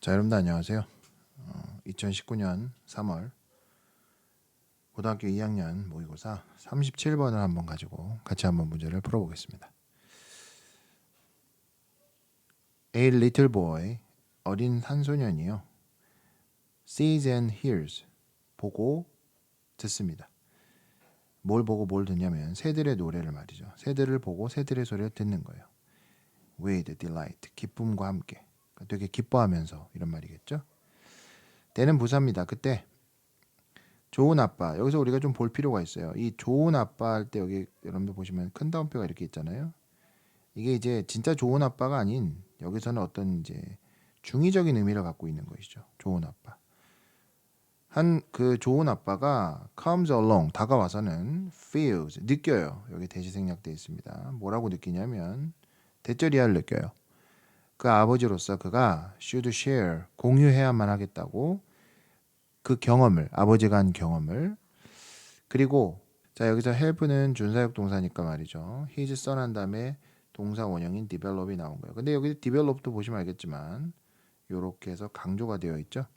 자, 여러분들 안녕하세요. 2019년 3월 고등학교 2학년 모의고사 37번을 한번 가지고 같이 한번 문제를 풀어보겠습니다. A little boy, 어린 한 소년이요. sees and hears, 보고 듣습니다. 뭘 보고 뭘 듣냐면 새들의 노래를 말이죠. 새들을 보고 새들의 소리를 듣는 거예요. with delight, 기쁨과 함께. 그러니까 되게 기뻐하면서 이런 말이겠죠. 때는 부사입니다. 그때 좋은 아빠. 여기서 우리가 좀 볼 필요가 있어요. 이 좋은 아빠 할 때 여기 여러분들 보시면 큰 따옴표가 이렇게 있잖아요. 이게 이제 진짜 좋은 아빠가 아닌 여기서는 어떤 이제 중의적인 의미를 갖고 있는 것이죠. 좋은 아빠. 한 그 좋은 아빠가 comes along 다가와서는 feels 느껴요. 여기 대시 생략되어 있습니다. 뭐라고 느끼냐면 대절이야를 느껴요. 그 아버지로서 그가 should share 공유해야만 하겠다고 그 경험을 아버지가 한 경험을 그리고 자 여기서 help는 준사역 동사니까 말이죠. his son 한 다음에 동사 원형인 develop이 나온 거예요. 근데 여기 develop도 보시면 알겠지만 이렇게 해서 강조가 되어 있죠.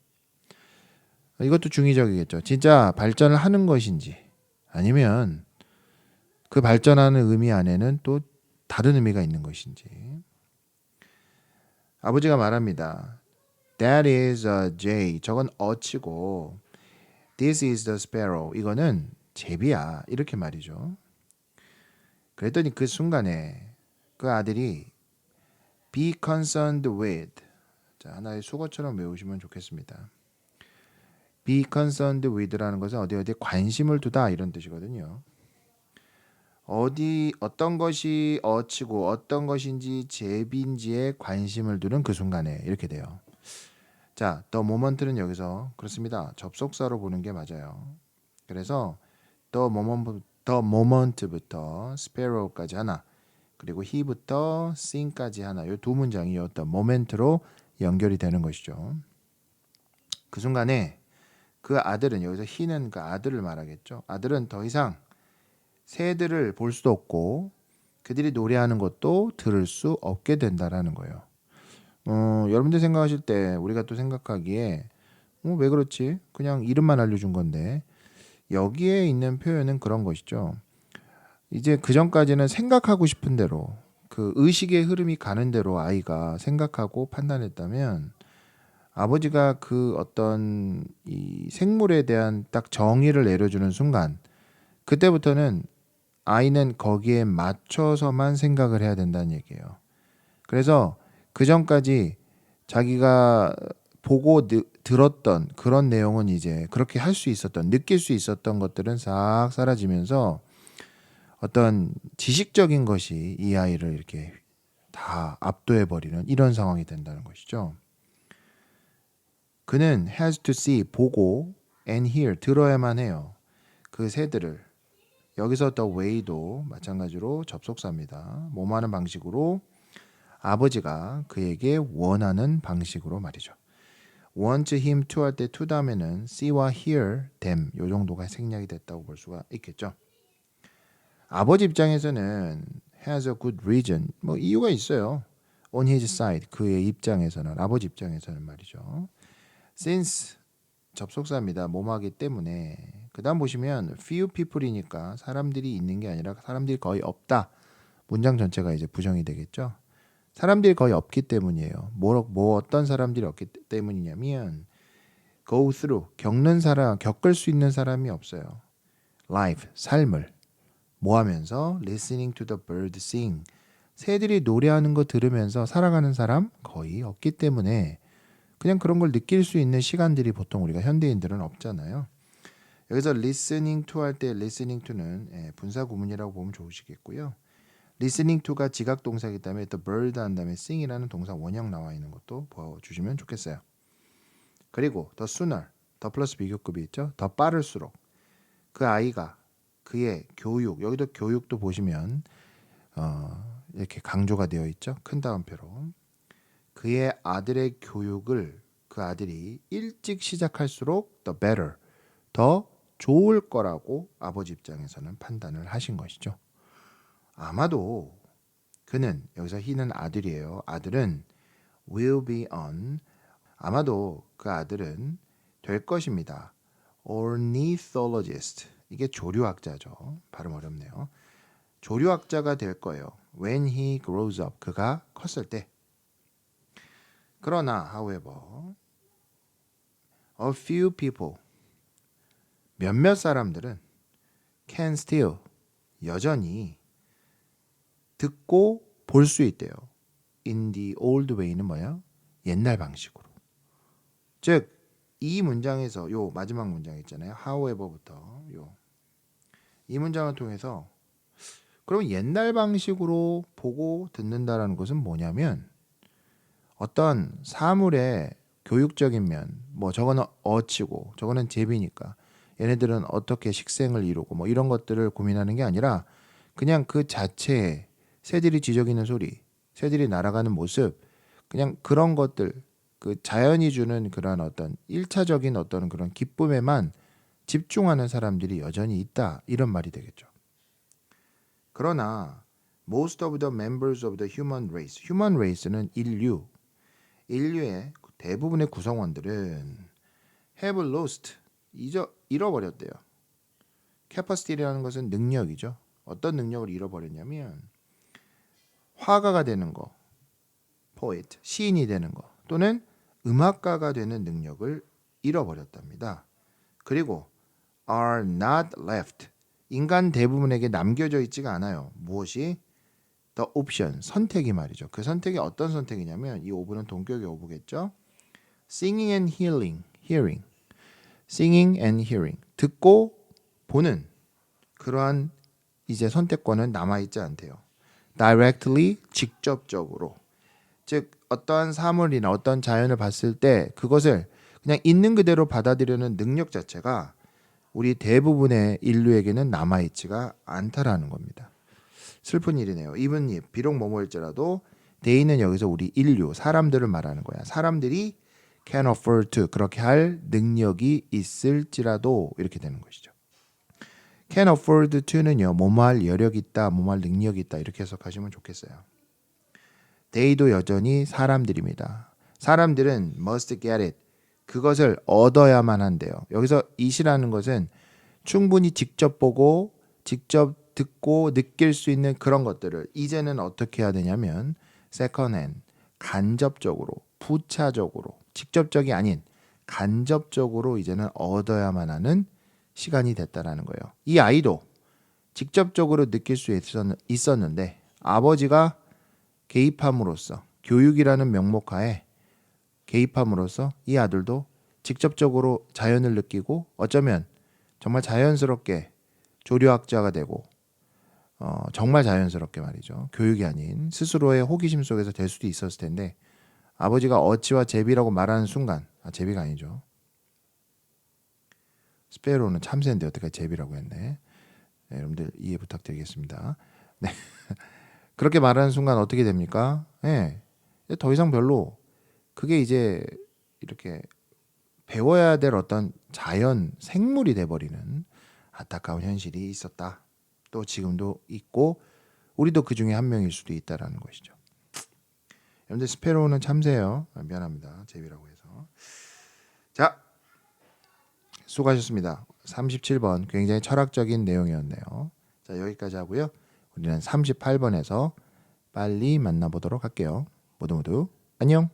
이것도 중의적이겠죠. 진짜 발전을 하는 것인지 아니면 그 발전하는 의미 안에는 또 다른 의미가 있는 것인지. 아버지가 말합니다. That is a jay. 저건 어치고 This is the sparrow. 이거는 제비야. 이렇게 말이죠. 그랬더니 그 순간에 그 아들이 be concerned with 자, 하나의 수거처럼 외우시면 좋겠습니다. be concerned with라는 것은 어디에 관심을 두다 이런 뜻이거든요. 어떤 것이 어치고 어떤 것인지 제비인지에 관심을 두는 그 순간에 이렇게 돼요. 자, the moment는 여기서 그렇습니다. 접속사로 보는 게 맞아요. 그래서 the moment부터 sparrow까지 하나 그리고 he부터 sing까지 하나 이 두 문장이 어떤 moment로 연결이 되는 것이죠. 그 순간에 그 아들은 여기서 he는 그 아들을 말하겠죠. 아들은 더 이상 새들을 볼 수도 없고 그들이 노래하는 것도 들을 수 없게 된다라는 거예요. 여러분들 생각하실 때 우리가 또 생각하기에 왜 그렇지? 그냥 이름만 알려준 건데 여기에 있는 표현은 그런 것이죠. 이제 그 전까지는 생각하고 싶은 대로 그 의식의 흐름이 가는 대로 아이가 생각하고 판단했다면 아버지가 그 어떤 이 생물에 대한 딱 정의를 내려주는 순간 그때부터는 아이는 거기에 맞춰서만 생각을 해야 된다는 얘기예요. 그래서 그 전까지 자기가 보고 들었던 그런 내용은 이제 그렇게 할 수 있었던 느낄 수 있었던 것들은 싹 사라지면서 어떤 지식적인 것이 이 아이를 이렇게 다 압도해 버리는 이런 상황이 된다는 것이죠. 그는 has to see 보고 and hear 들어야만 해요. 그 새들을 여기서 the way도 마찬가지로 접속사입니다. 뭐하는 방식으로 아버지가 그에게 원하는 방식으로 말이죠. want him to 할 때 to 다음에는 see와 hear them 요 정도가 생략이 됐다고 볼 수가 있겠죠. 아버지 입장에서는 has a good reason 뭐 이유가 있어요. on his side 그의 입장에서는 아버지 입장에서는 말이죠. since 접속사입니다. 뭐뭐하기 때문에 그 다음 보시면 few people이니까 사람들이 있는 게 아니라 사람들이 거의 없다. 문장 전체가 이제 부정이 되겠죠. 사람들이 거의 없기 때문이에요. 뭐 어떤 사람들이 없기 때문이냐면 go through 겪을 수 있는 사람이 없어요. life 삶을 뭐 하면서 listening to the bird sing 새들이 노래하는 거 들으면서 살아가는 사람 거의 없기 때문에 그냥 그런 걸 느낄 수 있는 시간들이 보통 우리가 현대인들은 없잖아요. 여기서 listening to 할 때 listening to는 분사 구문이라고 보면 좋으시겠고요. listening to가 지각 동사이기 때문에 the bird 한 다음에 sing이라는 동사 원형 나와 있는 것도 보여주시면 좋겠어요. 그리고 the sooner, 더 플러스 비교급이 있죠. 더 빠를수록 그 아이가 그의 교육, 여기도 교육도 보시면 이렇게 강조가 되어 있죠. 큰 다음표로 그의 아들의 교육을 그 아들이 일찍 시작할수록 the better, 더 좋을 거라고 아버지 입장에서는 판단을 하신 것이죠. 아마도 그는 여기서 he는 아들이에요. 아들은 will be on 아마도 그 아들은 될 것입니다. ornithologist. 이게 조류학자죠. 발음 어렵네요. 조류학자가 될 거예요. When he grows up. 그가 컸을 때. 그러나 however a few people 몇몇 사람들은 can still 여전히 듣고 볼 수 있대요. In the old way는 뭐야? 옛날 방식으로. 즉 이 문장에서 요 마지막 문장 있잖아요. however부터 이 문장을 통해서 그럼 옛날 방식으로 보고 듣는다라는 것은 뭐냐면 어떤 사물의 교육적인 면, 뭐 저거는 어치고 저거는 제비니까 얘네들은 어떻게 식생을 이루고 뭐 이런 것들을 고민하는 게 아니라 그냥 그 자체에 새들이 지저귀는 소리, 새들이 날아가는 모습, 그냥 그런 것들, 그 자연이 주는 그런 어떤 1차적인 어떤 그런 기쁨에만 집중하는 사람들이 여전히 있다. 이런 말이 되겠죠. 그러나 most of the members of the human race, human race는 인류의 대부분의 구성원들은 have lost, 잃어버렸대요. capacity라는 것은 능력이죠. 어떤 능력을 잃어버렸냐면 화가가 되는 거, poet, 시인이 되는 거, 또는 음악가가 되는 능력을 잃어버렸답니다. 그리고 are not left, 인간 대부분에게 남겨져 있지가 않아요. 무엇이? The option, 선택이 말이죠. 그 선택이 어떤 선택이냐면 이 오브는 동격의 오브겠죠. Singing and hearing. Singing and hearing. 듣고 보는 그러한 이제 선택권은 남아있지 않대요. Directly, 직접적으로. 즉 어떠한 사물이나 어떤 자연을 봤을 때 그것을 그냥 있는 그대로 받아들이는 능력 자체가 우리 대부분의 인류에게는 남아있지가 않다라는 겁니다. 슬픈 일이네요. even if, 비록 뭐뭐일지라도 they는 여기서 우리 인류, 사람들을 말하는 거야. 사람들이 can afford to, 그렇게 할 능력이 있을지라도 이렇게 되는 것이죠. can afford to는요. 뭐뭐 할 여력이 있다, 뭐뭐 할 능력이 있다 이렇게 해석하시면 좋겠어요. they도 여전히 사람들입니다. 사람들은 must get it, 그것을 얻어야만 한대요. 여기서 it이라는 것은 충분히 직접 보고 직접 듣고 느낄 수 있는 그런 것들을 이제는 어떻게 해야 되냐면 second hand, 간접적으로, 부차적으로, 직접적이 아닌 간접적으로 이제는 얻어야만 하는 시간이 됐다라는 거예요. 이 아이도 직접적으로 느낄 수 있었는데 아버지가 개입함으로써, 교육이라는 명목하에 개입함으로써 이 아들도 직접적으로 자연을 느끼고 어쩌면 정말 자연스럽게 조류학자가 되고 정말 자연스럽게 말이죠. 교육이 아닌 스스로의 호기심 속에서 될 수도 있었을 텐데 아버지가 어치와 제비라고 말하는 순간, 제비가 아니죠. 스페로는 참새인데 어떻게 제비라고 했네. 네, 여러분들 이해 부탁드리겠습니다. 네. 그렇게 말하는 순간 어떻게 됩니까? 네. 더 이상 별로 그게 이제 이렇게 배워야 될 어떤 자연 생물이 돼버리는 안타까운 현실이 있었다. 또 지금도 있고 우리도 그 중에 한 명일 수도 있다라는 것이죠. 여러분들 스페로우는 참새예요. 미안합니다. 제비라고 해서. 자, 수고하셨습니다. 37번 굉장히 철학적인 내용이었네요. 자, 여기까지 하고요. 우리는 38번에서 빨리 만나보도록 할게요. 모두 안녕.